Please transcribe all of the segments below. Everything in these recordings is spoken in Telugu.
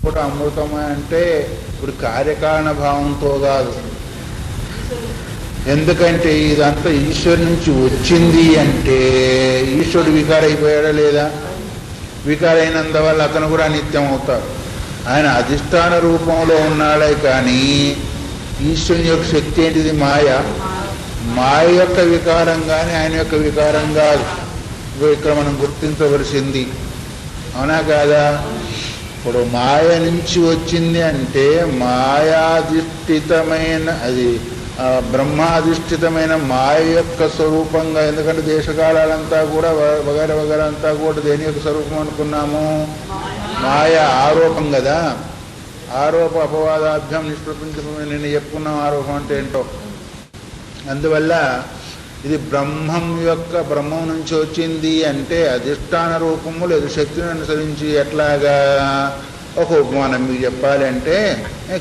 కూడా అమృతం అంటే ఇప్పుడు కార్యకారణ భావంతో కాదు. ఎందుకంటే ఇదంతా ఈశ్వరు నుంచి వచ్చింది అంటే ఈశ్వరుడు వికారైపోయాడా లేదా? వికారైనందువల్ల అతను కూడా నిత్యం అవుతాడు. ఆయన అధిష్టాన రూపంలో ఉన్నాడే కానీ ఈశ్వరుని యొక్క శక్తి ఏంటిది? మాయ. మాయ యొక్క వికారం కానీ ఆయన యొక్క వికారం కాదు. ఇక్కడ మనం గుర్తించవలసింది. అవునా కాదా? ఇప్పుడు మాయ నుంచి వచ్చింది అంటే మాయాధిష్ఠితమైన అది బ్రహ్మాధిష్ఠితమైన మాయ యొక్క స్వరూపంగా. ఎందుకంటే దేశకాలంతా కూడా వగైర వగైర అంతా కూడా దేని యొక్క స్వరూపం అనుకున్నాము? మాయ ఆరోపం కదా. ఆరోప అపవాదాభ్యం నిష్ప్రపంచమైన నేను చెప్పుకున్నాం ఆరోపం అంటే ఏంటో. అందువల్ల ఇది బ్రహ్మం నుంచి వచ్చింది అంటే అధిష్టాన రూపము లేదు శక్తిని అనుసరించి. ఎట్లాగా? ఒక ఉపమానం మీకు చెప్పాలంటే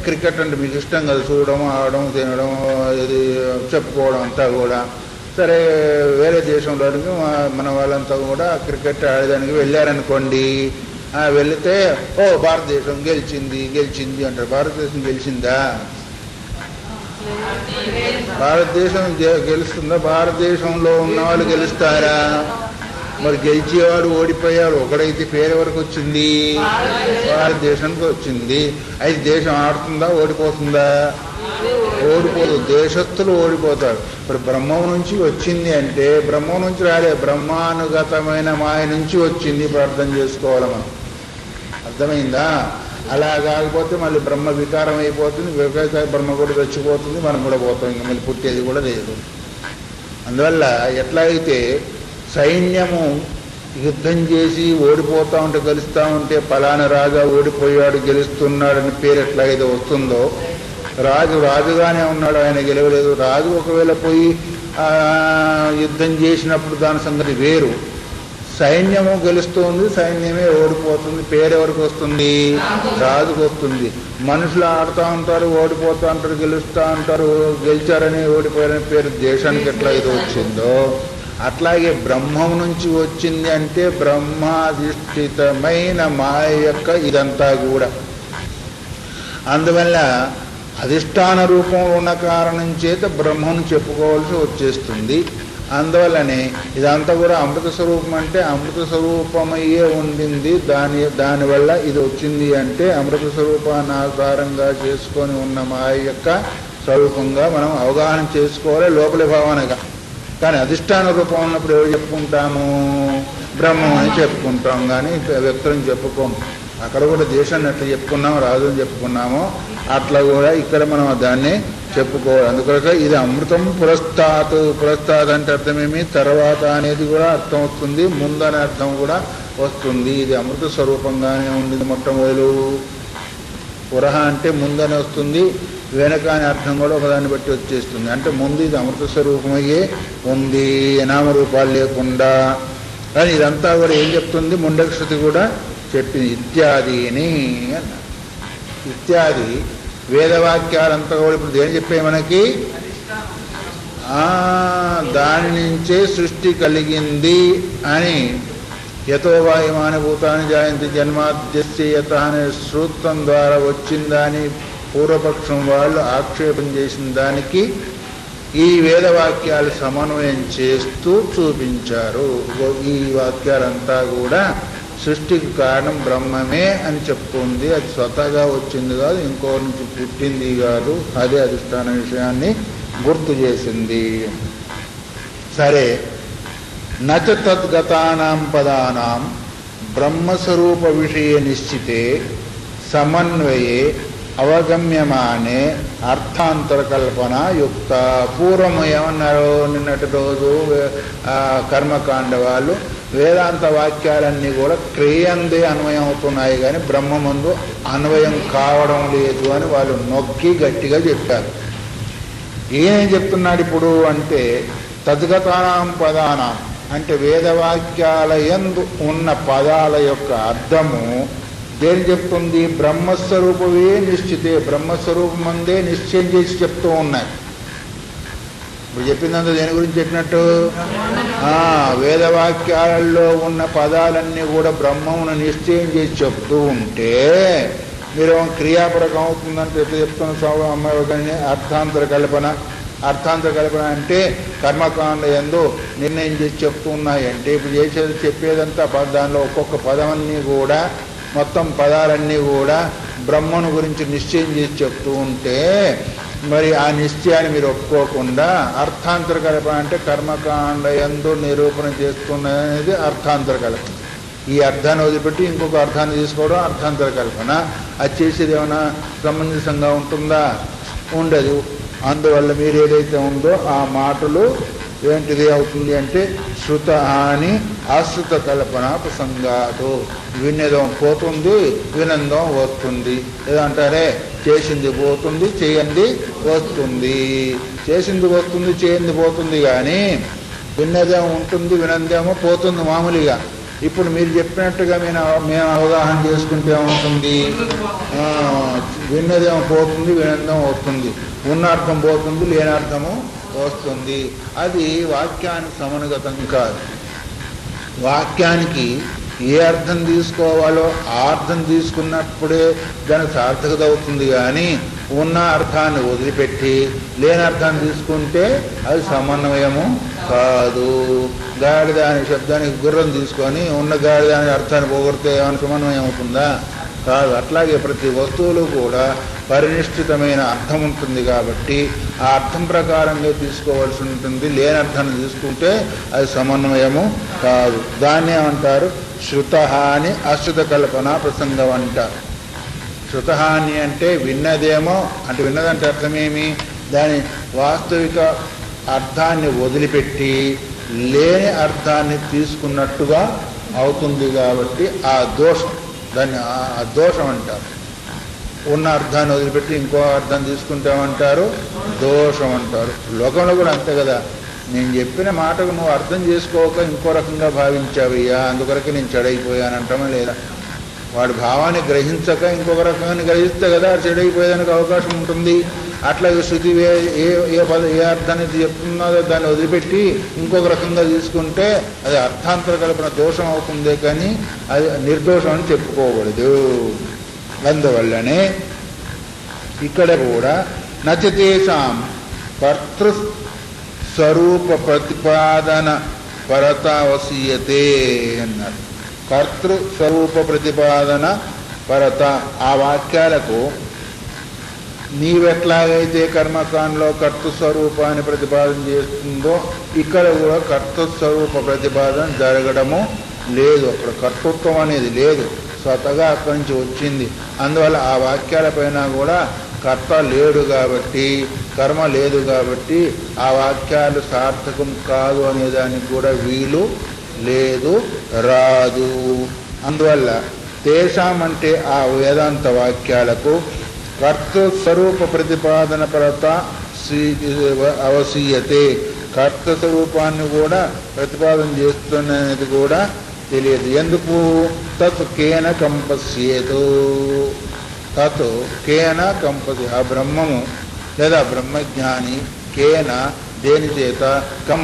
క్రికెట్ అంటే మీకు ఇష్టం కదా, చూడడం, ఆడడం, తినడం, ఇది చెప్పుకోవడం అంతా కూడా. సరే వేరే దేశంలో మన వాళ్ళంతా కూడా క్రికెట్ ఆడడానికి వెళ్ళారనుకోండి. వెళితే భారతదేశం గెలిచింది అంటారు. భారతదేశం గెలిచిందా? భారతదేశం గెలుస్తుందా? భారతదేశంలో ఉన్న వాళ్ళు గెలుస్తారా? మరి గెలిచేవాడు ఓడిపోయాడు. ఒకడైతే పేరు వరకు వచ్చింది, భారతదేశానికి వచ్చింది. అయితే దేశం ఆడుతుందా? ఓడిపోతుందా? ఓడిపోదు. దేశస్థులు ఓడిపోతారు. ఇప్పుడు బ్రహ్మం నుంచి వచ్చింది అంటే బ్రహ్మం నుంచి రాలే, బ్రహ్మానుగతమైన మాయ నుంచి వచ్చింది. ఇప్పుడు అర్థం చేసుకోవాలి మనం. అర్థమైందా? అలా కాకపోతే మళ్ళీ బ్రహ్మ వికారం అయిపోతుంది. బ్రహ్మ కూడా చచ్చిపోతుంది, మనం కూడా పోతాం. ఇంకా మళ్ళీ పుట్టేది కూడా లేదు. అందువల్ల ఎట్లాగైతే సైన్యము యుద్ధం చేసి ఓడిపోతూ ఉంటే గెలుస్తూ ఉంటే ఫలానా రాజా ఓడిపోయాడు గెలుస్తున్నాడని పేరు ఎట్లాగైతే వస్తుందో, రాజుగానే ఉన్నాడు, ఆయన గెలవలేదు. రాజు ఒకవేళ పోయి యుద్ధం చేసినప్పుడు దాని సంగతి వేరు. సైన్యము గెలుస్తుంది, సైన్యమే ఓడిపోతుంది. పేరు ఎవరికి వస్తుంది? రాజుకు వస్తుంది. మనుషులు ఆడుతూ ఉంటారు, ఓడిపోతూ ఉంటారు, గెలుస్తూ ఉంటారు. గెలిచారని ఓడిపోయారని పేరు దేశానికి ఎట్లయితే వచ్చిందో అట్లాగే బ్రహ్మం నుంచి వచ్చింది అంటే బ్రహ్మాధిష్ఠితమైన మాయ యొక్క ఇదంతా కూడా. అందువల్ల అధిష్టాన రూపంలో ఉన్న కారణం చేత బ్రహ్మను చెప్పుకోవాల్సి వచ్చేస్తుంది. అందువల్లనే ఇదంతా కూడా అమృత స్వరూపం అంటే అమృత స్వరూపమయ్యే ఉండింది. దానివల్ల ఇది వచ్చింది అంటే అమృత స్వరూపాన్ని ఆధారంగా చేసుకొని ఉన్న మాయ యొక్క స్వరూపంగా మనం అవగాహన చేసుకోవాలి లోపలి భావనగా. కానీ అధిష్టాన రూపం ఉన్నప్పుడు ఎవరు చెప్పుకుంటాము? బ్రహ్మం అని చెప్పుకుంటాం, కానీ వ్యక్తులను చెప్పుకోము. అక్కడ కూడా దేశాన్ని ఎట్లా చెప్పుకున్నాము, రాజుని చెప్పుకున్నామో అట్లా కూడా ఇక్కడ మనం దాన్ని చెప్పుకోవాలి. అందుకొరక ఇది అమృతం పురస్తాత్. పురస్తాత్ అంటే అర్థమేమి? తర్వాత అనేది కూడా అర్థం వస్తుంది, ముందనే అర్థం కూడా వస్తుంది. ఇది అమృత స్వరూపంగానే ఉంది. మొట్టమొదలు పురహ అంటే ముందని వస్తుంది, వెనక అనే అర్థం కూడా ఒకదాన్ని బట్టి వచ్చేస్తుంది. అంటే ముందు ఇది అమృత స్వరూపమయ్యే ఉంది, నామరూపాలు లేకుండా. కానీ ఇదంతా కూడా ఏం చెప్తుంది? ముండకశృతి కూడా చెప్పింది. ఇత్యాది అని అన్న ఇత్యాది వేదవాక్యాలంతా కూడా ఇప్పుడు దేని చెప్పే మనకి? దాని నుంచే సృష్టి కలిగింది అని. యతో వాయుమాన భూతాన్ని జాయంతి జన్మాద్యస్య యత అనే సూత్రం ద్వారా వచ్చిందని పూర్వపక్షం వాళ్ళు ఆక్షేపం చేసిన దానికి ఈ వేదవాక్యాలు సమన్వయం చేస్తూ చూపించారు. ఈ వాక్యాలంతా కూడా సృష్టికి కారణం బ్రహ్మమే అని చెప్తుంది. అది స్వతహాగా వచ్చింది కాదు, ఇంకో నుంచి పుట్టింది కాదు. అదే అధిష్టాన విషయాన్ని గుర్తు చేసింది. సరే, నచ తద్గతానాం పదానాం బ్రహ్మస్వరూప విషయ నిశ్చితే సమన్వయే అవగమ్యమానే అర్థాంతరకల్పన యుక్త. పూర్వం ఏమన్నారు? నిన్నటి రోజు కర్మకాండ వాళ్ళు వేదాంత వాక్యాలన్నీ కూడా క్రియందే అన్వయం అవుతున్నాయి, కానీ బ్రహ్మమందు అన్వయం కావడం లేదు అని వాళ్ళు నొక్కి గట్టిగా చెప్పారు. ఏం చెప్తున్నాడు ఇప్పుడు అంటే తద్గతానాం పదానాం అంటే వేదవాక్యాల యందు ఉన్న పదాల యొక్క అర్థము దేని చెప్తుంది? బ్రహ్మస్వరూపమే నిశ్చితే, బ్రహ్మస్వరూపమందే నిశ్చయం చేసి చెప్తూ ఉన్నాయి. ఇప్పుడు చెప్పిందంతా దేని గురించి చెప్పినట్టు? వేదవాక్యాలలో ఉన్న పదాలన్నీ కూడా బ్రహ్మమును నిశ్చయం చేసి చెప్తూ ఉంటే మీరు క్రియాపరకం అవుతుందంటే ఎట్లా చెప్తున్న స్వామి అమ్మాయి కానీ అర్థాంతర కల్పన. అర్థాంతర కల్పన అంటే కర్మకాండ యందు నిర్ణయం చేసి చెప్తూ ఉన్నాయి. అంటే ఇప్పుడు చేసేది చెప్పేదంతా దానిలో ఒక్కొక్క పదమన్నీ కూడా మొత్తం పదాలన్నీ కూడా బ్రహ్మను గురించి నిశ్చయం చేసి చెప్తూ ఉంటే మరి ఆ నిశ్చయాన్ని మీరు ఒప్పుకోకుండా అర్థాంతర కల్పన అంటే కర్మకాండ యందు నిరూపణ చేస్తున్నది అర్థాంతర కల్పన. ఈ అర్థాన్ని వదిలిపెట్టి ఇంకొక అర్థాన్ని తీసుకోవడం అర్థాంతర కల్పన. అది చేసేది ఏమైనా సమంజసంగా ఉంటుందా? ఉండదు. అందువల్ల మీరు ఏదైతే ఉందో ఆ మాటలు ఏంటిది అవుతుంది అంటే శృత హాని అశ్రుత కల్పన ప్రసంగాదు. వినేదం పోతుంది, వినందం వస్తుంది. ఏదంటారే చేసింది పోతుంది, చేయండి వస్తుంది. చేసింది వస్తుంది, చేయండి పోతుంది, కానీ విన్నదేమో ఉంటుంది, వినందేమో పోతుంది మామూలుగా. ఇప్పుడు మీరు చెప్పినట్టుగా మేము అవగాహన చేసుకుంటే ఏమవుతుంది? విన్నదేమో పోతుంది, వినందం వస్తుంది. ఉన్న అర్థం పోతుంది, లేని అర్థము వస్తుంది. అది వాక్యానికి సమనుగతం కాదు. వాక్యానికి ఏ అర్థం తీసుకోవాలో ఆ అర్థం తీసుకున్నప్పుడే దానికి సార్థకత అవుతుంది. కానీ ఉన్న అర్థాన్ని వదిలిపెట్టి లేని అర్థాన్ని తీసుకుంటే అది సమన్వయము కాదు. గాడిద అనే శబ్దానికి గుర్రం తీసుకొని ఉన్న గాడిద అనే అర్థాన్ని పోగొడితే ఏమైనా సమన్వయం అవుతుందా? కాదు. అట్లాగే ప్రతి వస్తువులు కూడా పరినిష్ఠితమైన అర్థం ఉంటుంది కాబట్టి ఆ అర్థం ప్రకారంగా తీసుకోవాల్సి ఉంటుంది. లేని అర్థాన్ని తీసుకుంటే అది సమన్వయము కాదు. దాన్ని ఏమంటారు? శృతహాని అశ్రుత కల్పన ప్రసంగం అంటారు. శృతహాని అంటే విన్నదేమో, అంటే విన్నదంటే అర్థమేమి? దాని వాస్తవిక అర్థాన్ని వదిలిపెట్టి లేని అర్థాన్ని తీసుకున్నట్టుగా అవుతుంది కాబట్టి ఆ దోషం, దాన్ని ఆ దోషం అంటారు. ఉన్న అర్థాన్ని వదిలిపెట్టి ఇంకో అర్థం తీసుకుంటామంటారు, దోషం అంటారు. లోకంలో కూడా అంతే కదా. నేను చెప్పిన మాటకు నువ్వు అర్థం చేసుకోక ఇంకో రకంగా భావించావయ్యా, అందుకొరకు నేను చెడైపోయానంటామా లేదా? వాడి భావాన్ని గ్రహించక ఇంకొక రకంగా గ్రహిస్తే కదా చెడైపోయేదానికి అవకాశం ఉంటుంది. అట్లాగే శృతి ఏ అర్థాన్ని చెప్తున్నదో దాన్ని వదిలిపెట్టి ఇంకొక రకంగా తీసుకుంటే అది అర్థాంతర కల్పన దోషం అవుతుందే కానీ అది నిర్దోషం అని చెప్పుకోకూడదు. అందువల్లనే ఇక్కడ కూడా నచతేషాం కర్తృస్వరూప ప్రతిపాదన పరతావసీయతే అన్నారు. కర్తృస్వరూప ప్రతిపాదన పరత ఆ వాక్యాలకు నీవెట్లాగైతే కర్మకాండలో కర్తృస్వరూపాన్ని ప్రతిపాదన చేస్తుందో ఇక్కడ కూడా కర్తృస్వరూప ప్రతిపాదన జరగడము లేదు. అక్కడ కర్తృత్వం అనేది లేదు, స్వతగా అక్కడి నుంచి వచ్చింది. అందువల్ల ఆ వాక్యాలపైన కూడా కర్త లేడు కాబట్టి, కర్మ లేదు కాబట్టి ఆ వాక్యాలు సార్థకం కాదు అనేదానికి కూడా వీలు లేదు, రాదు. అందువల్ల తేషాం అంటే ఆ వేదాంత వాక్యాలకు కర్తృస్వరూప ప్రతిపాదన పరత అవసీయతే. కర్తస్వరూపాన్ని కూడా ప్రతిపాదన చేస్తున్నది కూడా తెలియదు. ఎందుకు? తత్ కేన కంపస్యేతు. తత్ కేన కంపసి ఆ బ్రహ్మము లేదా బ్రహ్మజ్ఞాని కేన దేని చేత కం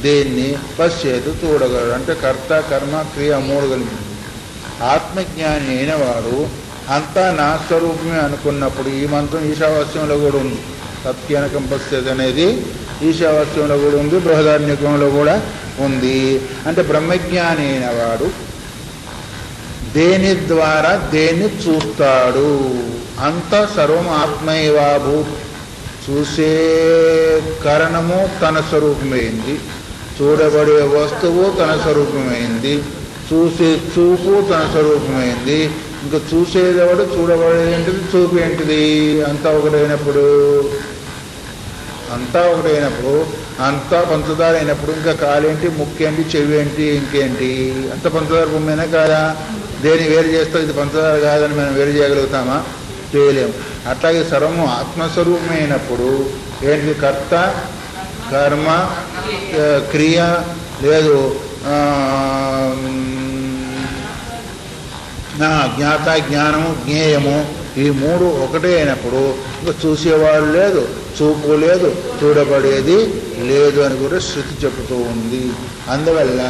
దేన్ని పశ్చేతు చూడగలడు. అంటే కర్త కర్మ క్రియ మూడు కలిగింది. ఆత్మజ్ఞాని అయిన వాడు అంతా నా స్వరూపమే అనుకున్నప్పుడు ఈ మంత్రం ఈశావాస్యంలో కూడా ఉంది. తత్కేన కంపస్యేతు అనేది ఈశావాస్యంలో కూడా ఉంది, బృహదారణ్యకంలో కూడా ఉంది. అంటే బ్రహ్మజ్ఞాని అయిన వాడు దేని ద్వారా దేన్ని చూస్తాడు? అంత సర్వం ఆత్మైవాభూ. చూసే కారణము తన స్వరూపమైంది, చూడబడే వస్తువు తన స్వరూపమైంది, చూసే చూపు తన స్వరూపమైంది. ఇంకా చూసేదెవడు, చూడబడేది ఏంటిది, చూపు ఏంటిది? అంతా ఒకటైనప్పుడు అంతా పంచదార అయినప్పుడు ఇంకా కాలేంటి, ముక్కేంటి, చెవి ఏంటి, ఇంకేంటి? అంత పంచదార బొమ్మేనా కాదా? దేని వేరు చేస్తే ఇది పంచదార కాదని మనం వేరు చేయగలుగుతామా? చేయలేము. అట్లాగే సర్వము ఆత్మస్వరూపమైనప్పుడు ఏంటి? కర్త కర్మ క్రియ లేదు, జ్ఞాత జ్ఞానము జ్ఞేయము ఈ మూడు ఒకటే అయినప్పుడు ఇంకా చూసేవాడు లేదు, చూపు లేదు, చూడబడేది లేదు అని కూడా శృతి చెబుతూ ఉంది. అందువల్ల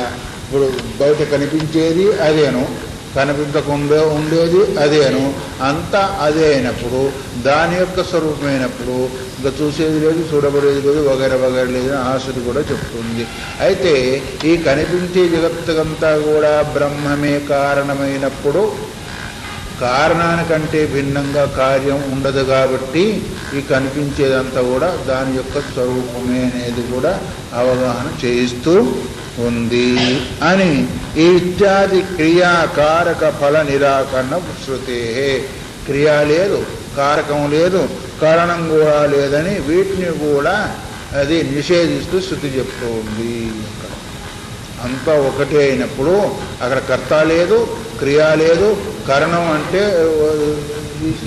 ఇప్పుడు బయట కనిపించేది అదేను, కనిపించకుండా ఉండేది అదేను, అంతా అదే అయినప్పుడు దాని యొక్క స్వరూపమైనప్పుడు ఇంకా చూసేది లేదు, చూడబడేది లేదు, వగైరా వగైరా లేదు అని ఆశలు కూడా చెప్తుంది. అయితే ఈ కనిపించే జగత్తుకంతా కూడా బ్రహ్మమే కారణమైనప్పుడు కారణానికంటే భిన్నంగా కార్యం ఉండదు కాబట్టి ఈ కనిపించేదంతా కూడా దాని యొక్క స్వరూపమే అనేది కూడా అవగాహన చేయిస్తూ ఉంది అని ఈ ఇత్యాది క్రియాకారక ఫల నిరాకరణ శృతే. క్రియ లేదు, కారకం లేదు, కారణం కూడా లేదని వీటిని కూడా అది నిషేధిస్తూ శృతి చెప్తూ ఉంది. అంతా ఒకటే అయినప్పుడు అక్కడ కర్త లేదు, క్రియ లేదు, కరణం అంటే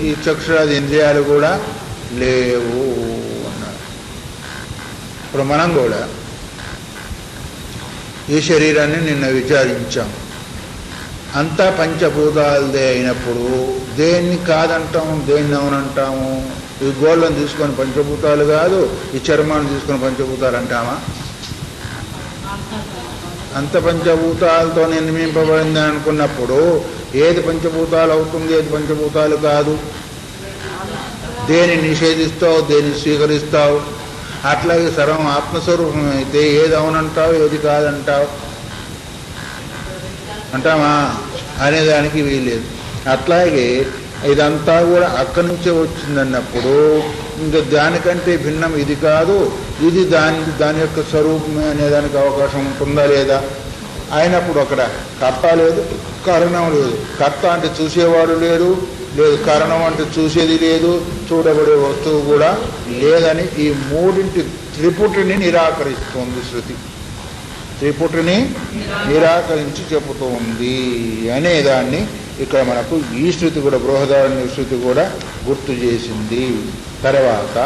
ఈ చక్షురాది ఇంద్రియాలు కూడా లేవు అన్నారు. ఇప్పుడు మనం కూడా ఈ శరీరాన్ని నిన్న విచారించాం. అంతా పంచభూతాలదే అయినప్పుడు దేన్ని కాదంటాము, దేన్ని అవునంటాము? ఈ గోళ్ళను తీసుకొని పంచభూతాలు కాదు, ఈ చర్మాన్ని తీసుకొని పంచభూతాలు అంటామా? అంత పంచభూతాలతో నిర్మింపబడింది అనుకున్నప్పుడు ఏది పంచభూతాలు అవుతుంది, ఏది పంచభూతాలు కాదు? దేని నిషేధిస్తావు, దేన్ని స్వీకరిస్తావు? అట్లాగే సర్వం ఆత్మస్వరూపం అయితే ఏది అవునంటావు, ఏది కాదంటావు? అంటామా? అనేదానికి వీలేదు. అట్లాగే ఇదంతా కూడా అక్కడి నుంచే వచ్చిందన్నప్పుడు ఇంకా దానికంటే భిన్నం ఇది కాదు, ఇది దాని యొక్క స్వరూపమే అనేదానికి అవకాశం ఉంటుందా లేదా? అయినప్పుడు అక్కడ కర్త లేదు, కారణం లేదు. కర్త అంటే చూసేవాడు లేడు, లేదు కారణం అంటే చూసేది లేదు, చూడబడే వస్తువు కూడా లేదని ఈ మూడింటి త్రిపుటిని నిరాకరిస్తుంది శృతి. త్రిపుటిని నిరాకరించి చెబుతూ ఉంది అనేదాన్ని ఇక్కడ మనకు ఈ శృతి కూడా, బృహదారణ్య శృతి కూడా గుర్తు చేసింది. తర్వాత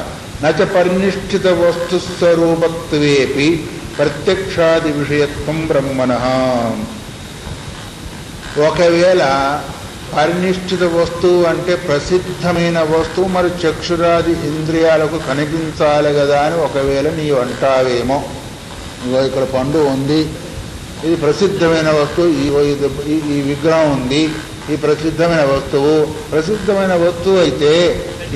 నచ పరినిష్ఠిత వస్తుస్వరూపత్వేపి ప్రత్యక్షాది విషయత్వం బ్రహ్మణః. ఒకవేళ పరినిష్ఠిత వస్తువు అంటే ప్రసిద్ధమైన వస్తువు, మరి చక్షురాది ఇంద్రియాలకు కనిపించాలి కదా అని ఒకవేళ నీవు అంటావేమో. ఇగో ఇక్కడ పండు ఉంది, ఇది ప్రసిద్ధమైన వస్తువు, ఈ విగ్రహం ఉంది, ఈ ప్రసిద్ధమైన వస్తువు అయితే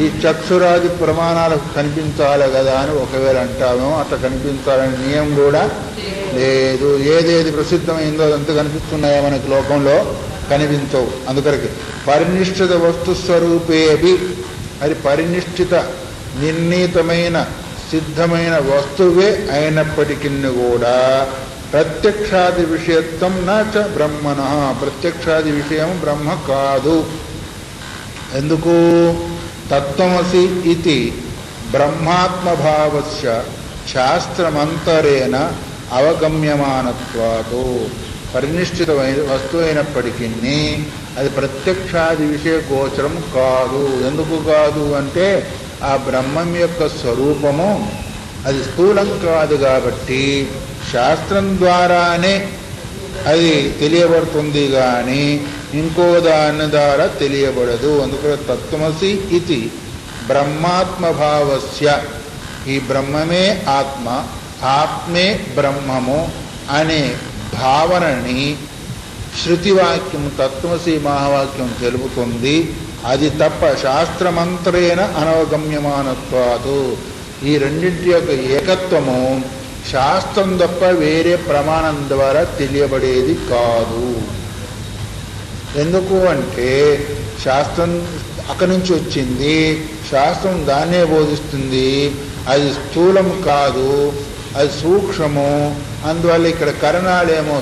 ఈ చక్షురాది ప్రమాణాలకు కనిపించాలి కదా అని ఒకవేళ అంటామేమో. అట్లా కనిపించాలని నియమం కూడా లేదు. ఏదేది ప్రసిద్ధమైందో అదంతా కనిపిస్తున్నాయా మనకి లోకంలో? కనిపించవు. అందుకరికి పరినిష్ఠిత వస్తుస్వరూపేపి, అది పరినిష్ఠిత నిర్ణీతమైన సిద్ధమైన వస్తువే అయినప్పటికీ కూడా ప్రత్యక్షాది విషయత్వం నచ బ్రహ్మణః, ప్రత్యక్షాది విషయం బ్రహ్మ కాదు. ఎందుకు? తత్వమసి ఇది బ్రహ్మాత్మభావస్య శాస్త్రమంతరేణ అవగమ్యమానత్వాతో. పరినిష్ఠితమైన వస్తువు అయినప్పటికీ అది ప్రత్యక్షాది విషయ గోచరం కాదు. ఎందుకు కాదు అంటే ఆ బ్రహ్మం యొక్క స్వరూపము అది స్థూలం కాదు కాబట్టి శాస్త్రం ద్వారానే అది తెలియబడుతుంది కానీ ఇంకో దాని ద్వారా తెలియబడదు. అందుకే తత్వమసి ఇది బ్రహ్మాత్మభావస్య, ఈ బ్రహ్మమే ఆత్మ, ఆత్మే బ్రహ్మము అనే భావనని శృతివాక్యం తత్వమసి మహావాక్యం తెలుపుతుంది. అది తప్ప శాస్త్రమంత్రేణ అనవగమ్యమానత్వాదు. ఈ రెండింటి యొక్క ఏకత్వము శాస్త్రం తప్ప వేరే ప్రమాణం ద్వారా తెలియబడేది కాదు. ఎందుకు అంటే శాస్త్రం అక్కడి నుంచి వచ్చింది, శాస్త్రం దాన్నే బోధిస్తుంది. అది స్థూలం కాదు, అది సూక్ష్మము. అందువల్ల ఇక్కడ కరణాలేమో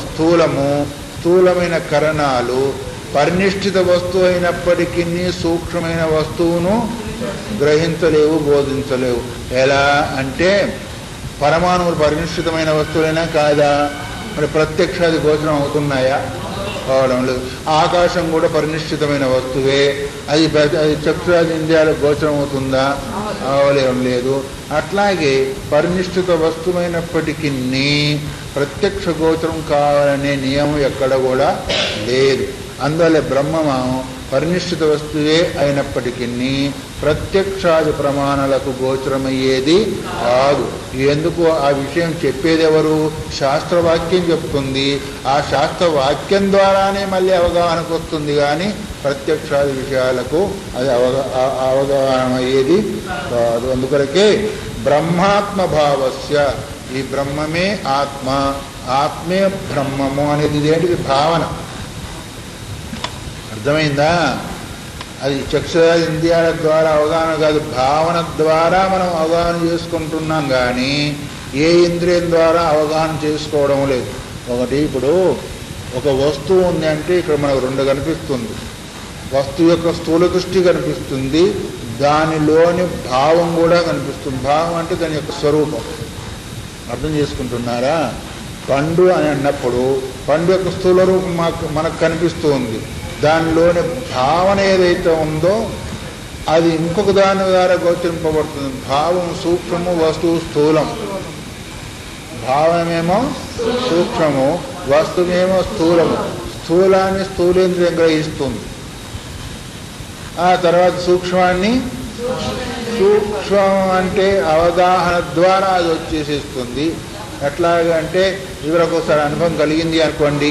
స్థూలమైన కరణాలు పరినిష్ఠిత వస్తువు అయినప్పటికీ సూక్ష్మమైన వస్తువును గ్రహించలేవు, బోధించలేవు. ఎలా అంటే పరమాణువులు పరినిష్ఠితమైన వస్తువులైనా కాదా? మరి ప్రత్యక్షాది గోచరం అవుతున్నాయా? కావడం లేదు. ఆకాశం కూడా పరినిష్ఠితమైన వస్తువే, అది చక్షురాది ఇంద్రియాలకు గోచరం అవుతుందా? అవలేం లేదు. అట్లాగే పరినిష్ఠిత వస్తువైనప్పటికీ ప్రత్యక్ష గోచరం కావాలనే నియమం ఎక్కడ కూడా లేదు. అందువల్ల బ్రహ్మము పరినిష్ఠిత వస్తువే అయినప్పటికీ ప్రత్యక్షాది ప్రమాణాలకు గోచరమయ్యేది కాదు. ఎందుకు ఆ విషయం చెప్పేది ఎవరు? శాస్త్రవాక్యం చెప్తుంది. ఆ శాస్త్రవాక్యం ద్వారానే మళ్ళీ అవగాహనకు వస్తుంది, కానీ ప్రత్యక్షాది విషయాలకు అది అవగాహన అయ్యేది కాదు. అందుకొరకే బ్రహ్మాత్మ భావస్య, ఈ బ్రహ్మమే ఆత్మ, ఆత్మే బ్రహ్మము అనేది ఏంటిది? భావన. అర్థమైందా? అది చక్షురాది ఇంద్రియాల ద్వారా అవగాహన కాదు, భావన ద్వారా మనం అవగాహన చేసుకుంటున్నాం, కానీ ఏ ఇంద్రియం ద్వారా అవగాహన చేసుకోవడం లేదు. ఒకటి, ఇప్పుడు ఒక వస్తువు ఉంది అంటే ఇక్కడ మనకు రెండు కనిపిస్తుంది. వస్తువు యొక్క స్థూల దృష్టి కనిపిస్తుంది, దానిలోని భావం కూడా కనిపిస్తుంది. భావం అంటే దాని యొక్క స్వరూపం. అర్థం చేసుకుంటున్నారా? పండు అని అన్నప్పుడు పండు యొక్క స్థూల రూపం మనకు కనిపిస్తుంది, దానిలోని భావన ఏదైతే ఉందో అది ఇంకొక దాని ద్వారా గోచరింపబడుతుంది. భావం సూక్ష్మము, వస్తువు స్థూలం. భావమేమో సూక్ష్మము, వస్తువేమో స్థూలము. స్థూలాన్ని స్థూలేంద్రియం గ్రహిస్తుంది, ఆ తర్వాత సూక్ష్మాన్ని, సూక్ష్మం అంటే అవగాహన ద్వారా అది వచ్చేసేస్తుంది. ఎట్లాగంటే ఇవరకు ఒకసారి అనుభవం కలిగింది అనుకోండి,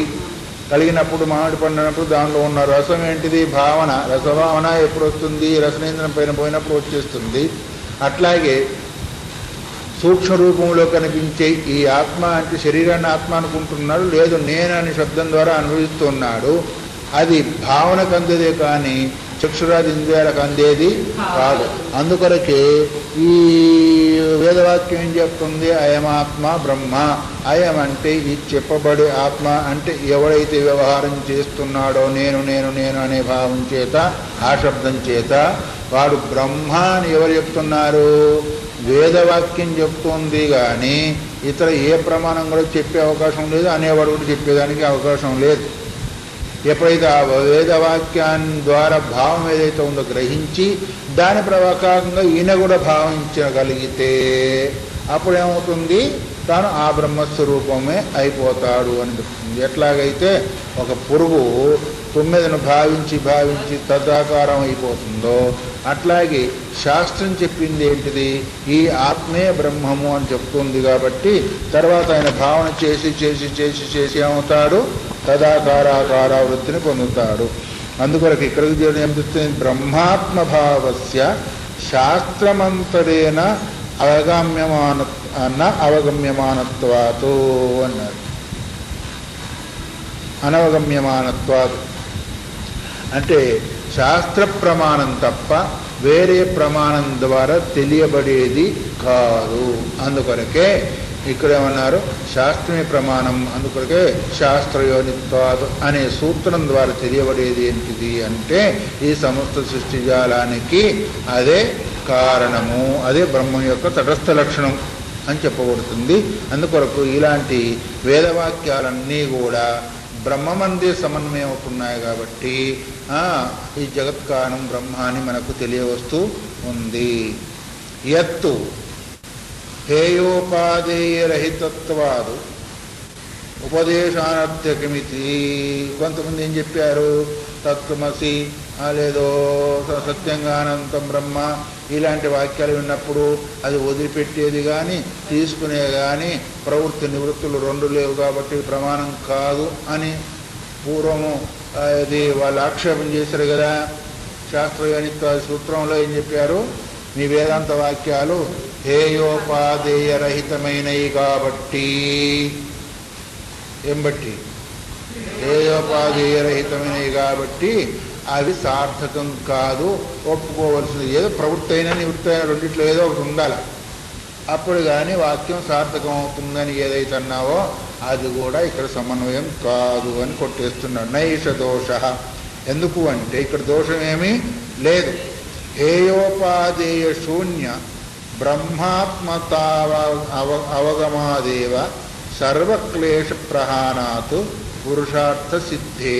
కలిగినప్పుడు మామిడి పండినప్పుడు దానిలో ఉన్న రసం ఏంటిది? భావన. రసభావన ఎప్పుడు వస్తుంది? రసనేంద్రం పైన పోయినప్పుడు వచ్చేస్తుంది. అట్లాగే సూక్ష్మ రూపంలో కనిపించే ఈ ఆత్మ అంటే శరీరాన్ని ఆత్మ అనుకుంటున్నాడు, లేదు నేనని శబ్దం ద్వారా అనుభవిస్తున్నాడు. అది భావనకు అందేదే కానీ చక్షురాది ఇంద్రియాలకు అందేది కాదు. అందుకొరకే ఈ వేదవాక్యం ఏం చెప్తుంది? అయమాత్మ బ్రహ్మ. అయం అంటే ఈ చెప్పబడే ఆత్మ అంటే ఎవడైతే వ్యవహారం చేస్తున్నాడో నేను నేను నేను అనే భావం చేత, ఆ శబ్దం చేత వాడు బ్రహ్మ అని ఎవరు చెప్తున్నారు? వేదవాక్యం చెప్తుంది, కానీ ఇతర ఏ ప్రమాణం కూడా చెప్పే అవకాశం లేదు, అనేవాడు కూడా చెప్పేదానికి అవకాశం లేదు. ఎప్పుడైతే ఆ వేదవాక్యాన్ని ద్వారా భావం ఏదైతే ఉందో గ్రహించి దాని ప్రకారంగా ఈయన కూడా భావించగలిగితే అప్పుడు ఏమవుతుంది? తాను ఆ బ్రహ్మస్వరూపమే అయిపోతాడు అని చెప్తుంది. ఎట్లాగైతే ఒక పురుగు తొమ్మిదిను భావించి భావించి తదాకారం అయిపోతుందో అట్లాగే శాస్త్రం చెప్పింది ఏంటిది? ఈ ఆత్మే బ్రహ్మము అని చెప్తుంది. కాబట్టి తర్వాత ఆయన భావన చేసి చేసి చేసి చేసి ఏమవుతాడు? తదాకారాకార వృత్తిని పొందుతాడు. అందుకొరకు ఇక్కడికి ఏం చెప్తుంది? బ్రహ్మాత్మ భావస్య శాస్త్రమంతరేణ అవగమ్యమానత్వాతు అన్నారు. అనవగమ్యమానత్వాతు అంటే శాస్త్ర ప్రమాణం తప్ప వేరే ప్రమాణం ద్వారా తెలియబడేది కాదు. అందుకొరకే ఇక్కడ ఏమన్నారు? శాస్త్రమే ప్రమాణం. అందుకొరకే శాస్త్రయోనిత్వాదు అనే సూత్రం ద్వారా తెలియబడేది ఏంటిది అంటే ఈ సమస్త సృష్టి జాలానికి అదే కారణము, అదే బ్రహ్మం యొక్క తటస్థ లక్షణం అని చెప్పబడుతుంది. అందుకొరకు ఇలాంటి వేదవాక్యాలన్నీ కూడా బ్రహ్మమందే సమన్వయం అవుతున్నాయి. కాబట్టి ఈ జగత్కారణం బ్రహ్మ అని మనకు తెలియవస్తూ ఉంది. యత్తు హేయోపాదేయరహితత్వాదు ఉపదేశానర్థకమితి. కొంతమంది ఏం చెప్పారు? తత్వమసి లేదో సత్యంగానంతం బ్రహ్మ ఇలాంటి వాక్యాలు విన్నప్పుడు అది వదిలిపెట్టేది కానీ తీసుకునేది కానీ ప్రవృత్తి నివృత్తులు రెండు లేవు కాబట్టి ప్రమాణం కాదు అని పూర్వము ఇది వాళ్ళు ఆక్షేపం చేశారు కదా. శాస్త్రయోనిత్వ సూత్రంలో ఏం చెప్పారు? మీ వేదాంత వాక్యాలు హేయోపాదేయరహితమైనవి కాబట్టి, ఏం బట్టి? హేయోపాదేయరహితమైనవి కాబట్టి అవి సార్థకం కాదు, ఒప్పుకోవలసింది. ఏదో ప్రవృత్తి అయినా నివృత్తి అయినా రెండిట్లో ఏదో ఒకటి ఉండాలి, అప్పుడు కానీ వాక్యం సార్థకం అవుతుందని ఏదైతే అన్నావో అది కూడా ఇక్కడ సమన్వయం కాదు అని కొట్టేస్తున్నాడు. నైష దోష. ఎందుకు అంటే ఇక్కడ దోషం ఏమీ లేదు. హేయోపాదేయ శూన్య బ్రహ్మాత్మతావ అవగమాదేవ సర్వక్లేశ ప్రహానాత్ పురుషార్థ సిద్ధే.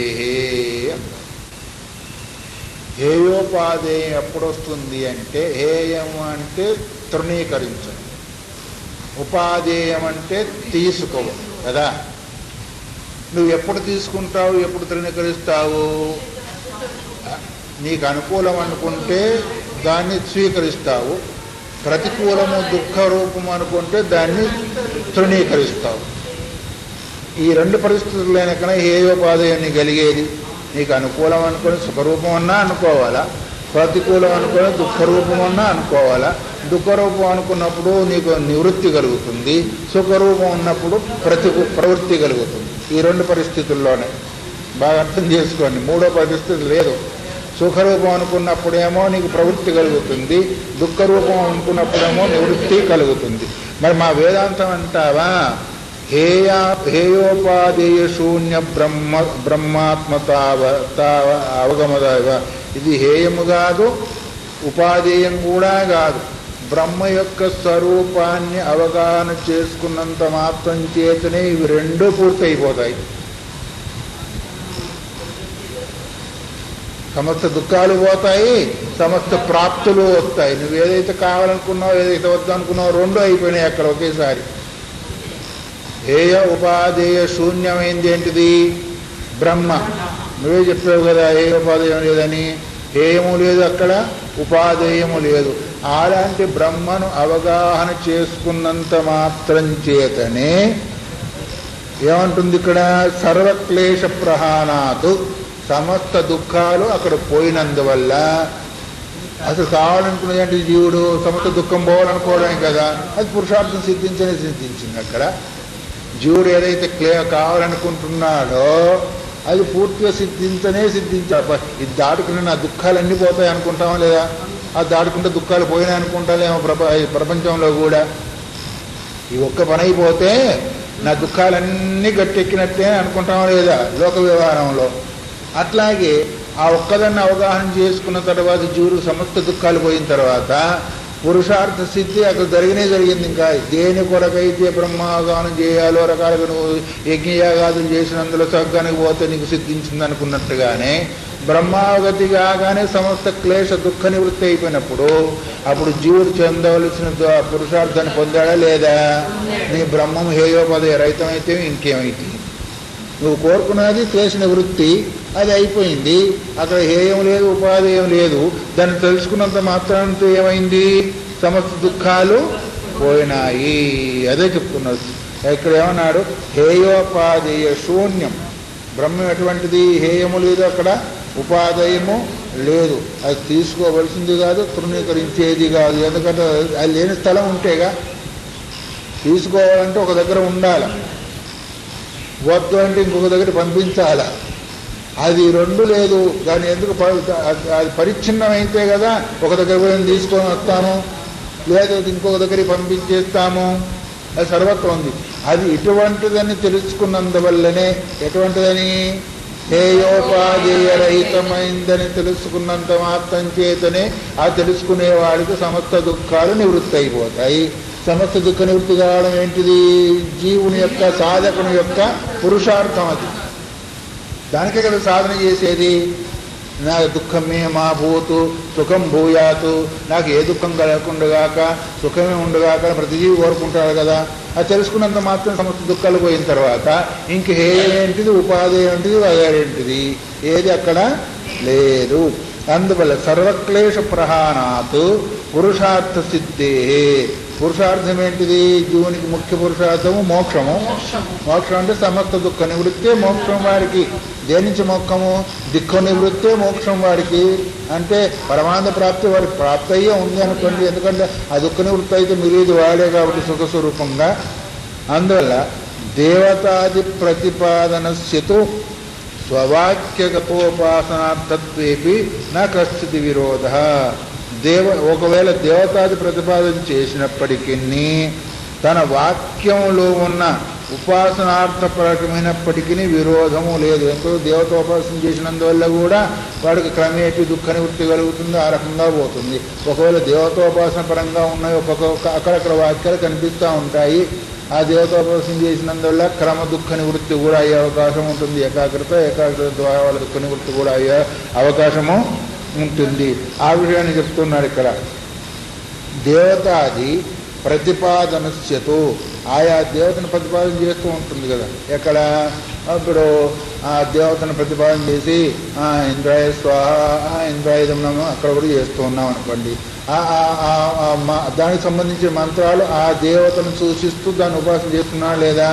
హేయోపాదేయం ఎప్పుడొస్తుంది అంటే, హేయం అంటే తృణీకరించడం, ఉపాదేయం అంటే తీసుకోవు కదా. నువ్వు ఎప్పుడు తీసుకుంటావు, ఎప్పుడు తృణీకరిస్తావు? నీకు అనుకూలం అనుకుంటే దాన్ని స్వీకరిస్తావు, ప్రతికూలము దుఃఖ రూపము అనుకుంటే దాన్ని తృణీకరిస్తావు. ఈ రెండు పరిస్థితులైన కన్నా హేయోపాధయాన్ని కలిగేది. నీకు అనుకూలం అనుకుని సుఖరూపం అన్నా అనుకోవాలా, ప్రతికూలం అనుకుని దుఃఖరూపం అన్నా అనుకోవాలా. దుఃఖరూపం అనుకున్నప్పుడు నీకు నివృత్తి కలుగుతుంది, సుఖరూపం ఉన్నప్పుడు ప్రవృత్తి కలుగుతుంది. ఈ రెండు పరిస్థితుల్లోనే బాగా అర్థం చేసుకోండి. మూడో పరిస్థితి లేదు. సుఖరూపం అనుకున్నప్పుడేమో నీకు ప్రవృత్తి కలుగుతుంది, దుఃఖరూపం అనుకున్నప్పుడేమో నివృత్తి కలుగుతుంది. మరి మా వేదాంతం అంటావా హేయోపాదేయ శూన్య బ్రహ్మాత్మతావ అవగమదావ. ఇది హేయము కాదు, ఉపాదేయం కూడా కాదు. బ్రహ్మ యొక్క స్వరూపాన్ని అవగాహన చేసుకున్నంత మాత్రం చేతనే ఇవి రెండూ పూర్తయిపోతాయి. సమస్త దుఃఖాలు పోతాయి, సమస్త ప్రాప్తులు వస్తాయి. నువ్వు ఏదైతే కావాలనుకున్నావు, ఏదైతే వద్దనుకున్నావు, రెండూ అయిపోయినాయి అక్కడ ఒకేసారి. హేయ ఉపాధేయ శూన్యమైంది ఏంటిది? బ్రహ్మ. నువ్వే చెప్పావు కదా హేయ ఉపాధేయం లేదని. హేయము లేదు అక్కడ, ఉపాధేయము లేదు. అలాంటి బ్రహ్మను అవగాహన చేసుకున్నంత మాత్రం చేతనే ఏమంటుంది ఇక్కడ? సర్వక్లేశ ప్రహాణాతు. సమస్త దుఃఖాలు అక్కడ పోయినందువల్ల అసలు కావాలనుకున్నది అంటే జీవుడు సమస్త దుఃఖం పోవాలనుకోవడం కదా, అది పురుషార్థం సిద్ధించింది. అక్కడ జీవుడు ఏదైతే కావాలనుకుంటున్నాడో అది పూర్తిగా సిద్ధించాడు. ఇది దాటుకుని నా దుఃఖాలన్నీ పోతాయి అనుకుంటామా లేదా? అది దాటుకుంటే దుఃఖాలు పోయినాయి అనుకుంటాలేమో ప్రపంచంలో కూడా. ఈ ఒక్క పని అయిపోతే నా దుఃఖాలన్నీ గట్టెక్కినట్టే అనుకుంటామా లేదా లోక వ్యవహారంలో? అట్లాగే ఆ ఒక్కదాన్ని అవగాహన చేసుకున్న తర్వాత జీవుడు సమస్త దుఃఖాలు పోయిన తర్వాత పురుషార్థ సిద్ధి అక్కడ జరిగింది. ఇంకా దేని కొరకైతే బ్రహ్మావగాహనం చేయాలో రకాలుగా నువ్వు యజ్ఞయాగాదులు చేసినందులో సగ్గానికి పోతే నీకు సిద్ధించింది అనుకున్నట్టుగానే బ్రహ్మావగతి కాగానే సమస్త క్లేశ దుఃఖ నివృత్తి అయిపోయినప్పుడు అప్పుడు జీవుడు చెందవలసిన పురుషార్థాన్ని పొందాడా లేదా? నీ బ్రహ్మం హేయోపదయ రహితమైతే ఇంకేమైతే నువ్వు కోరుకున్నది క్లేశ నివృత్తి, అది అయిపోయింది. అక్కడ హేయం లేదు, ఉపాధేయం లేదు. దాన్ని తెలుసుకున్నంత మాత్రాంతో ఏమైంది? సమస్త దుఃఖాలు పోయినాయి. అదే చెప్తున్నారు ఇక్కడ. ఏమన్నాడు? హేయోపాధేయ శూన్యం. బ్రహ్మం ఎటువంటిది? హేయము లేదు అక్కడ, ఉపాధేయము లేదు. అది తీసుకోవలసింది కాదు, తృణీకరించేది కాదు. ఎందుకంటే అది లేని స్థలం ఉంటేగా. తీసుకోవాలంటే ఒక దగ్గర ఉండాలి, వద్దు అంటే ఇంకొక దగ్గర పంపించాల. అది రెండు లేదు. దాన్ని ఎందుకు అది పరిచ్ఛిన్నమైతే కదా ఒక దగ్గర పోయి తీసుకొని వస్తాము, లేదా ఇంకొక దగ్గరికి పంపించేస్తాము. అది సర్వత్వం ఉంది. అది ఇటువంటిదని తెలుసుకున్నందువల్లనే, ఎటువంటిదని? హేయోపాధేయ రహితమైందని తెలుసుకున్నంత మాత్రం చేతనే ఆ తెలుసుకునేవాడికి సమస్త దుఃఖాలు నివృత్తి అయిపోతాయి. సమస్త దుఃఖ నివృత్తి కావడం ఏంటిది? జీవుని యొక్క, సాధకుని యొక్క పురుషార్థం. అది దానికే కదా సాధన చేసేది. నా దుఃఖమే మా భూతు సుఖం భూయాతు. నాకు ఏ దుఃఖం కలగకుండాగాక సుఖమే ఉండగాక ప్రతి జీవి కోరుకుంటాడు కదా. అది తెలుసుకున్నంత మాత్రం సమస్త దుఃఖాలు పోయిన తర్వాత ఇంక ఏంటిది? ఉపాధి ఏంటిది? వగరేంటిది? ఏది అక్కడ లేదు. అందువల్ల సర్వక్లేశ ప్రహాణాత్ పురుషార్థ సిద్ధే. పురుషార్థం ఏంటిది? జీవునికి ముఖ్య పురుషార్థము మోక్షము. మోక్షం అంటే సమస్త దుఃఖ నివృత్తే మోక్షం వారికి. దేని నుంచి మోక్షము? దుఃఖ నివృత్తే మోక్షం వారికి. అంటే పరమానంద ప్రాప్తి వారికి ప్రాప్తి అయ్యే ఉంది అనుకోండి. ఎందుకంటే ఆ దుఃఖ నివృత్తి అయితే మిరీది వాడే కాబట్టి సుఖస్వరూపంగా. అందువల్ల దేవతాది ప్రతిపాదనస్యతు స్వవాక్యగతోపాసనార్థత్వేపి నా కశ్చిత్ విరోధ. ఒకవేళ దేవతాది ప్రతిపాదన చేసినప్పటికీ తన వాక్యంలో ఉన్న ఉపాసనార్థపరకమైనప్పటికీ విరోధము లేదు. ఎంతో దేవతోపాసన చేసినందువల్ల కూడా వాడికి క్రమేపీ దుఃఖ నివృత్తి కలుగుతుంది, ఆ రకంగా పోతుంది. ఒకవేళ దేవతోపాసన పరంగా ఉన్నాయి ఒక్కొక్క అక్కడక్కడ వాక్యాలు కనిపిస్తూ ఉంటాయి. ఆ దేవతోపాసన చేసినందువల్ల క్రమ దుఃఖ నివృత్తి కూడా అయ్యే అవకాశం ఉంటుంది. ఏకాగ్రత ద్వారా వాళ్ళ దుఃఖ నివృత్తి కూడా అయ్యే అవకాశము ఉంటుంది. ఆ విషయాన్ని చెప్తున్నాడు ఇక్కడ. దేవతాది ప్రతిపాదనస్యతో ఆయా దేవతను ప్రతిపాదన చేస్తూ ఉంటుంది కదా. ఎక్కడ అప్పుడు ఆ దేవతను ప్రతిపాదన చేసి ఇంద్రాయ స్వాహ ఇంద్రాయుధం నమః అక్కడ కూడా చేస్తూ ఉన్నాం అనుకోండి. దానికి సంబంధించిన మంత్రాలు ఆ దేవతను సూచిస్తూ దాన్ని ఉపాసన చేస్తున్నా లేదా?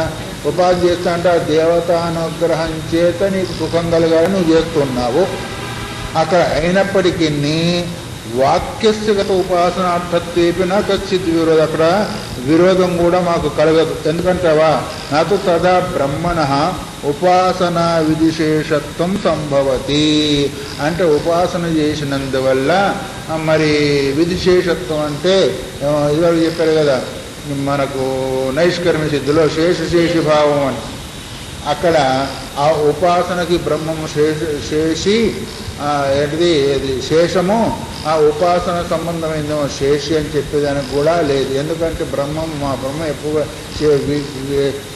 ఉపాసన చేస్తా అంటే ఆ దేవతానుగ్రహం చేత నీకు సుఖం కలగాలని నువ్వు చేస్తున్నావు. అక్కడ అయినప్పటికీ వాక్యస్యగత ఉపాసనార్థత్వేపి నా కచ్చిత్ విరోధం, అక్కడ విరోధం కూడా మాకు కలగదు. ఎందుకంటావా? నాతో తదా బ్రహ్మణ ఉపాసనా విధిశేషత్వం సంభవతి అంటే ఉపాసన చేసినందువల్ల మరి విధిశేషత్వం అంటే ఇవాళ చెప్పారు కదా మనకు నైష్కర్మ్య సిద్ధిలో శేషశేషి భావం అని. అక్కడ ఆ ఉపాసనకి బ్రహ్మము శేషి ఏంటిది శేషము, ఆ ఉపాసన సంబంధమైందేమో శేషి అని చెప్పేదానికి కూడా లేదు. ఎందుకంటే బ్రహ్మం మా బ్రహ్మ ఎక్కువ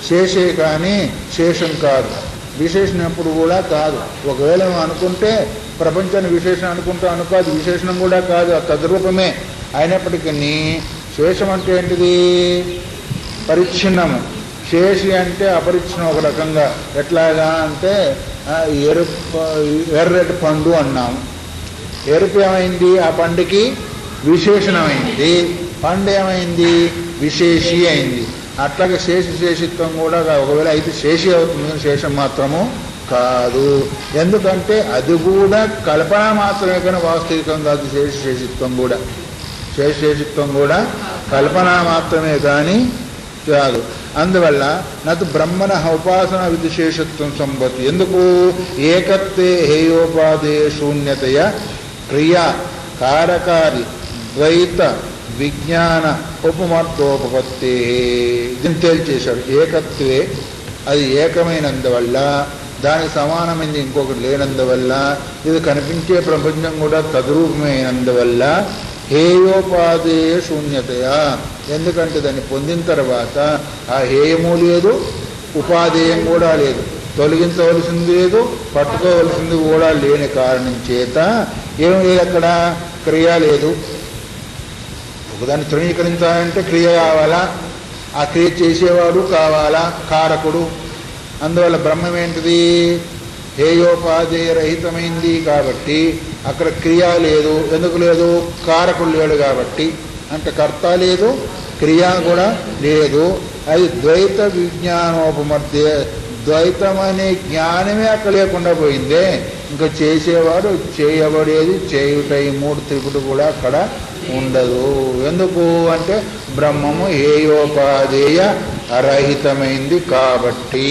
శేషే కానీ శేషం కాదు, విశేషణం ఎప్పుడు కూడా కాదు. ఒకవేళ మేము అనుకుంటే ప్రపంచాన్ని విశేషణం అనుకో, అది విశేషణం కూడా కాదు, అది తద్రూపమే. అయినప్పటికీ శేషం అంటే ఏంటిది? పరిచ్ఛిన్నము. శేషి అంటే అపరిచ్ఛిన్నం ఒక రకంగా. ఎట్లాగా అంటే ఎర్రటి పండు అన్నాము. ఎరుపు ఏమైంది? ఆ పండుకి విశేషణమైంది. పండు ఏమైంది? విశేషి అయింది. అట్లాగే శేషిత్వం కూడా ఒకవేళ అయితే శేషి అవుతుంది, శేషం మాత్రము కాదు. ఎందుకంటే అది కూడా కల్పన మాత్రమే కానీ వాస్తవికం కాదు. శేషిత్వం కూడా కల్పన మాత్రమే కానీ కాదు. అందువల్ల నతు బ్రహ్మణ ఉపాసన విధిశేషత్వం సంభవతి. ఎందుకు? ఏకత్వే హేయోపాదే శూన్యతయ క్రియా కారకాది ద్వైత విజ్ఞాన ఉపమర్థోపపత్తే. దీన్ని తేల్చేశాడు. ఏకత్వే అది ఏకమైనందువల్ల, దానికి సమానమైంది ఇంకొకటి లేనందువల్ల, ఇది కనిపించే ప్రపంచం కూడా తద్రూపమైనందువల్ల హేయోపాదేయ శూన్యతయా. ఎందుకంటే దాన్ని పొందిన తర్వాత ఆ హేయము లేదు, ఉపాధేయం కూడా లేదు, తొలగించవలసింది లేదు, పట్టుకోవలసింది కూడా లేని కారణం చేత ఏం లేదు, అక్కడ క్రియ లేదు. ఒకదాన్ని తృణీకరించాలంటే క్రియ కావాలా, ఆ క్రియ చేసేవాడు కావాలా, కారకుడు. అందువల్ల బ్రహ్మం ఏంటిది? హేయోపాధేయ రహితమైంది కాబట్టి అక్కడ క్రియ లేదు. ఎందుకు లేదు? కారకుడు లేడు కాబట్టి. అంటే కర్త లేదు, క్రియ కూడా లేదు. అది ద్వైత విజ్ఞానోపమధ్య, ద్వైతం అనే జ్ఞానమే అక్కడ లేకుండా పోయిందే. ఇంకా చేసేవాడు, చేయబడేది, చేయుట, ఈ మూడు త్రిపుడు కూడా అక్కడ ఉండదు. ఎందుకు అంటే బ్రహ్మము హేయోపాధేయ అరహితమైంది కాబట్టి.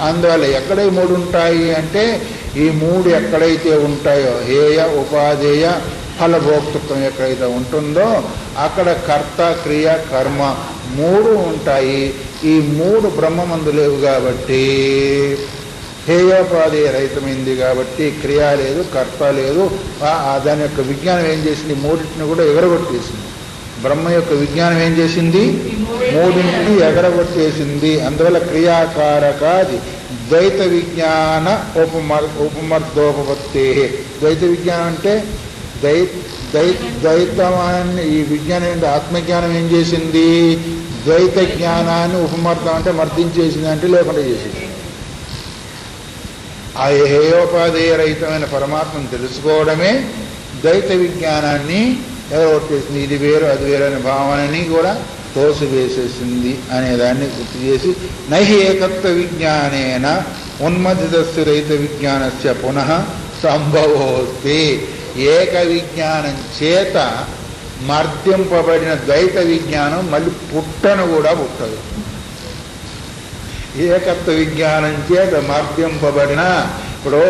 అందువల్ల ఎక్కడ ఈ మూడు ఉంటాయి అంటే ఈ మూడు ఎక్కడైతే ఉంటాయో, హేయ ఉపాధేయ ఫలభోక్తృత్వం ఎక్కడైతే ఉంటుందో అక్కడ కర్త క్రియ కర్మ మూడు ఉంటాయి. ఈ మూడు బ్రహ్మమందు లేవు కాబట్టి, హేయోపాధేయ రహితమైంది కాబట్టి క్రియ లేదు, కర్త లేదు. దాని యొక్క విజ్ఞానం ఏం చేసింది? మూడింటిని కూడా ఎగరగొట్టేసింది. బ్రహ్మ యొక్క విజ్ఞానం ఏం చేసింది? మూడింటిని ఎగరగొట్టేసింది. అందువల్ల క్రియాకారకాది ద్వైత విజ్ఞాన ఉపమర్థోపపత్తే. ద్వైత విజ్ఞానం అంటే ద్వైతమాన్ని, ఈ విజ్ఞానం ఏంటి? ఆత్మజ్ఞానం ఏం చేసింది? ద్వైత జ్ఞానాన్ని ఉపమర్థం అంటే మర్దించేసింది, అంటే లేకుండా చేసింది. ఆ హేయోపాధేయ రహితమైన పరమాత్మను తెలుసుకోవడమే ద్వైత విజ్ఞానాన్ని ఎగరగొట్టేసింది. ఇది వేరు అది వేరు అనే భావనని కూడా తోసివేసేసింది అనేదాన్ని గుర్తు చేసి, నహి ఏకత్వ విజ్ఞానేన ఉన్మదితస్య రహిత విజ్ఞానస్య పునః సంభవోస్తి. ఏక విజ్ఞానం చేత మర్దింపబడిన ద్వైత విజ్ఞానం మళ్ళీ పుట్టను కూడా పుట్టదు. ఏకత్వ విజ్ఞానం చేత మర్దింపబడిన, ఇప్పుడు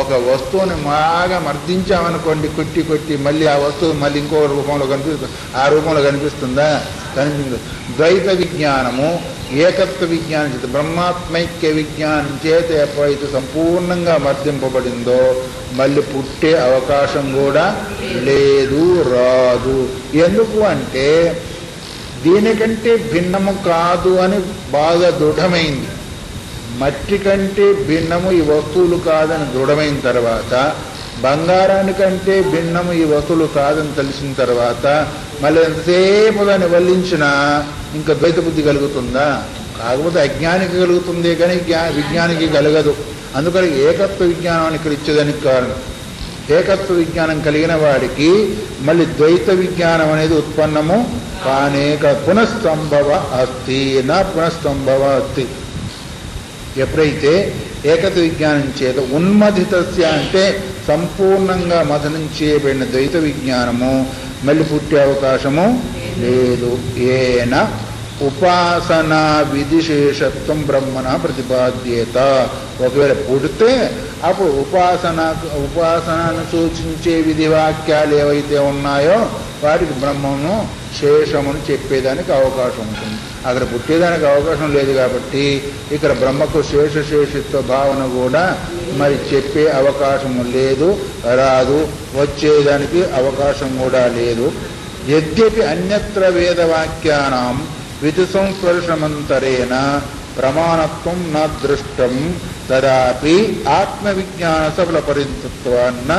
ఒక వస్తువుని బాగా మర్దించామనుకోండి, కొట్టి మళ్ళీ ఆ వస్తువు మళ్ళీ ఇంకో రూపంలో కనిపిస్తుంది. ఆ రూపంలో కనిపిస్తుందా? కనిపించదు. ద్వైత విజ్ఞానము ఏకత్వ విజ్ఞానం చేత, బ్రహ్మాత్మైక్య విజ్ఞానం చేత ఎప్పుడైతే సంపూర్ణంగా మర్దింపబడిందో మళ్ళీ పుట్టే అవకాశం కూడా లేదు, రాదు. ఎందుకు అంటే దీనికంటే భిన్నము కాదు అని బాగా దృఢమైంది. మట్టి కంటే భిన్నము ఈ వస్తువులు కాదని దృఢమైన తర్వాత, బంగారానికంటే భిన్నము ఈ వస్తువులు కాదని తెలిసిన తర్వాత మళ్ళీ ఎంతసేపు దాన్ని వల్లించినా ఇంకా ద్వైత బుద్ధి కలుగుతుందా? కాకపోతే అజ్ఞానికి కలుగుతుంది కానీ విజ్ఞానికి కలగదు. అందుకని ఏకత్వ విజ్ఞానాన్ని ఇక్కడ ఇచ్చేదానికి కారణం. ఏకత్వ విజ్ఞానం కలిగిన వాడికి మళ్ళీ ద్వైత విజ్ఞానం అనేది ఉత్పన్నము కానేక పునఃసంభవ అస్తి నా పునఃసంభవ అస్తి. ఎప్పుడైతే ఏకత్వ విజ్ఞానం చేత ఉన్మథితస్య అంటే సంపూర్ణంగా మథనం చేయబడిన ద్వైత విజ్ఞానము మళ్ళీ పుట్టే అవకాశము లేదు. ఏన ఉపాసనా విధిశేషత్వం బ్రహ్మణ ప్రతిపాద్యేత. ఒకవేళ పుడితే అప్పుడు ఉపాసనను సూచించే విధివాక్యాలు ఏవైతే ఉన్నాయో వాటికి బ్రహ్మను శేషమును చెప్పేదానికి అవకాశం ఉంటుంది. అక్కడ పుట్టేదానికి అవకాశం లేదు కాబట్టి ఇక్కడ బ్రహ్మకు శేషశేషిత్వ భావన కూడా మరి చెప్పే అవకాశము లేదు, రాదు, వచ్చేదానికి అవకాశం కూడా లేదు. యద్యపి అన్యత్ర వేదవాక్యానాం విధి సంస్పర్శమంతరేణ ప్రమాణత్వం న దృష్టం తదాపి ఆత్మవిజ్ఞాన సఫల పరితత్వాన్న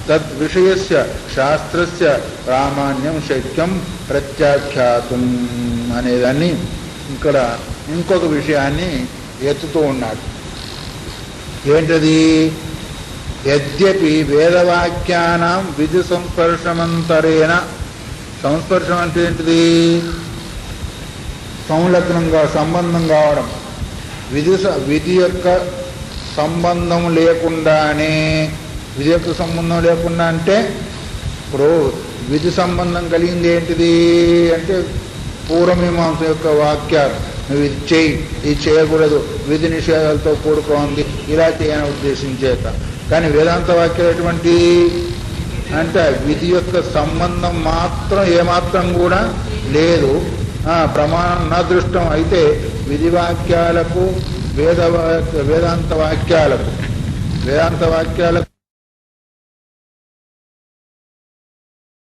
తద్విషయస్య శాస్త్రస్య ప్రామాణ్యం శక్యం ప్రత్యాఖ్యాతం అనేదాన్ని ఇక్కడ ఇంకొక విషయాన్ని ఎత్తుతూ ఉన్నాడు. ఏంటది? యద్యపి వేదవాక్యానాం విధి సంస్పర్శమంతరేణ. సంస్పర్శం అంటే ఏంటిది? సంలగ్నంగా సంబంధం కావడం. విధి యొక్క సంబంధం లేకుండానే, విధి యొక్క సంబంధం లేకుండా అంటే ఇప్పుడు విధి సంబంధం కలిగింది ఏంటిది అంటే పూర్వమీమాంస యొక్క వాక్యాలు. నువ్వు ఇది చేయి, ఇది చేయకూడదు, విధి నిషేధాలతో కూడుకోండి, ఇలా చేయని ఉద్దేశించేత. కానీ వేదాంత వాక్యాలు ఎటువంటి అంటే విధి యొక్క సంబంధం మాత్రం ఏమాత్రం కూడా లేదు, ప్రమాణం నా దృష్టం. అయితే విధివాక్యాలకు వేదాంత వాక్యాలకు